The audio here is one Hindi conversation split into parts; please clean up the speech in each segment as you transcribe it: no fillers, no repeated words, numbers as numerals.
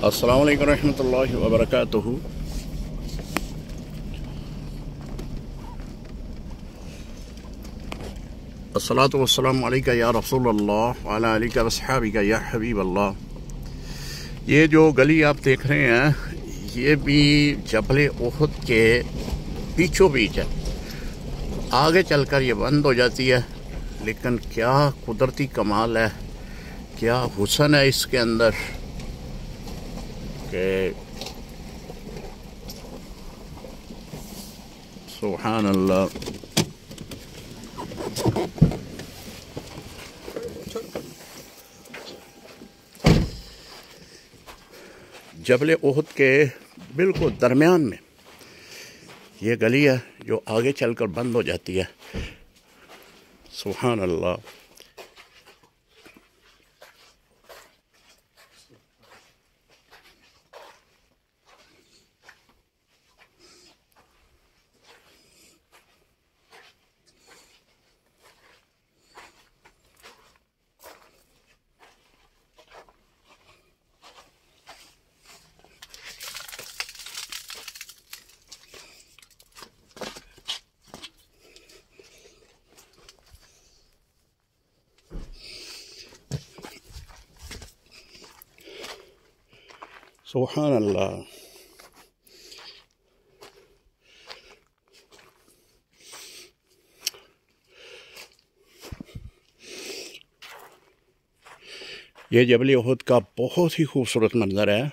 अस्सलामु अलैकुम रहमतुल्लाहि व बरकातुहू। अस्सलातु वस्सलामु अलैका या रसूलल्लाह व अला आलिका व अस्हाबिका या हबीबल्लाह। ये जो गली आप देख रहे हैं ये भी जबल उहद के बीचों बीच है। आगे चलकर ये बंद हो जाती है, लेकिन क्या कुदरती कमाल है, क्या हुस्न है इसके अंदर कि सुभान अल्लाह। जबल उहद के बिल्कुल दरमियान में ये गली है जो आगे चलकर बंद हो जाती है। सुभान अल्लाह। सुभान अल्लाह। ये जबल उहद का बहुत ही खूबसूरत मंजर है।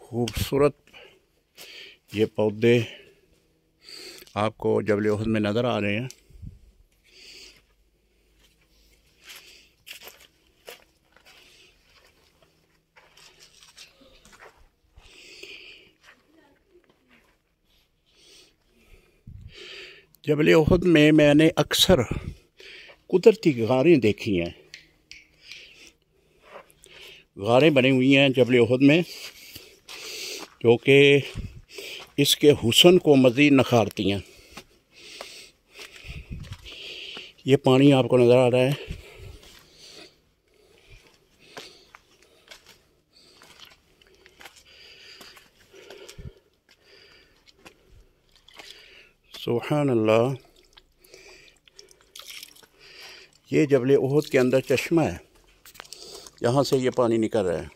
खूबसूरत ये पौधे आपको जबल उहद में नज़र आ रहे हैं। जबल उहद में मैंने अक्सर कुदरती गारें देखी हैं। गारें बनी हुई हैं जबल उहद में जो कि इसके हुस्न को मज़ीद निखारती हैं। ये पानी आपको नज़र आ रहा है। सुभान अल्लाह। ये जबल उहद के अंदर चश्मा है, यहाँ से ये पानी निकल रहा है।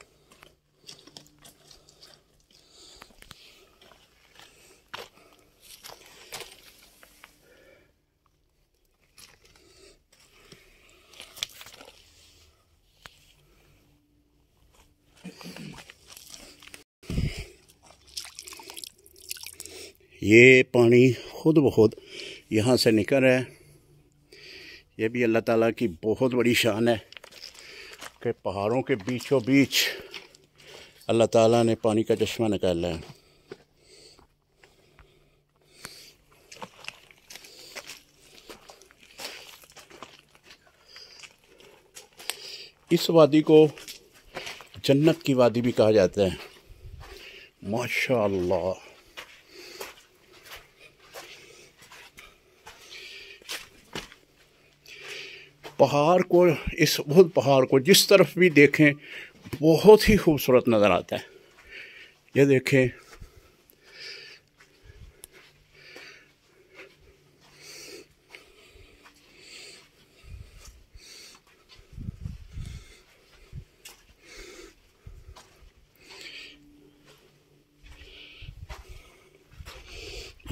ये पानी खुद ब खुद यहाँ से निकल रहा है। ये भी अल्लाह ताला की बहुत बड़ी शान है कि पहाड़ों के बीचों बीच अल्लाह ताला ने पानी का चश्मा निकाला है। इस वादी को जन्नत की वादी भी कहा जाता है। माशा अल्लाह। पहाड़ को, इस उहद पहाड़ को जिस तरफ भी देखें बहुत ही खूबसूरत नज़र आता है। ये देखें,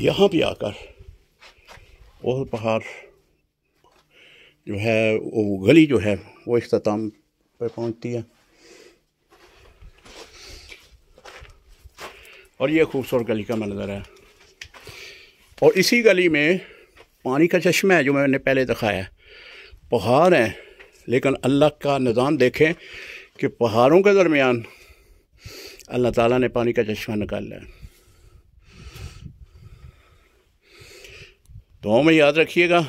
यहाँ भी आकर उहद पहाड़ जो है, वो गली जो है वो इख्तिताम पर पहुंचती है। और ये खूबसूरत गली का मंजर है। और इसी गली में पानी का चश्मा है जो मैंने पहले दिखाया है। पहाड़ हैं, लेकिन अल्लाह का निज़ाम देखें कि पहाड़ों के दरमियान अल्लाह ताला ने पानी का चश्मा निकाला है। तो मैं याद रखिएगा,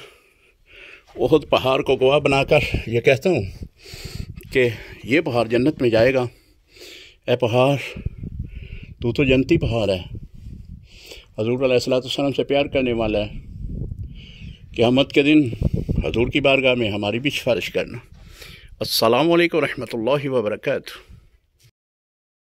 उहद पहाड़ को गवाह बनाकर ये कहता हूँ कि ये पहाड़ जन्नत में जाएगा। ए पहाड़, तू तो जन्नती पहाड़ है। हज़ूर अलैहिस्सलाम से प्यार करने वाला है। क़यामत के दिन हज़ूर की बारगाह में हमारी भी सिफारिश करना। अस्सलामु अलैकुम रहमतुल्लाहि व बरकातुहू।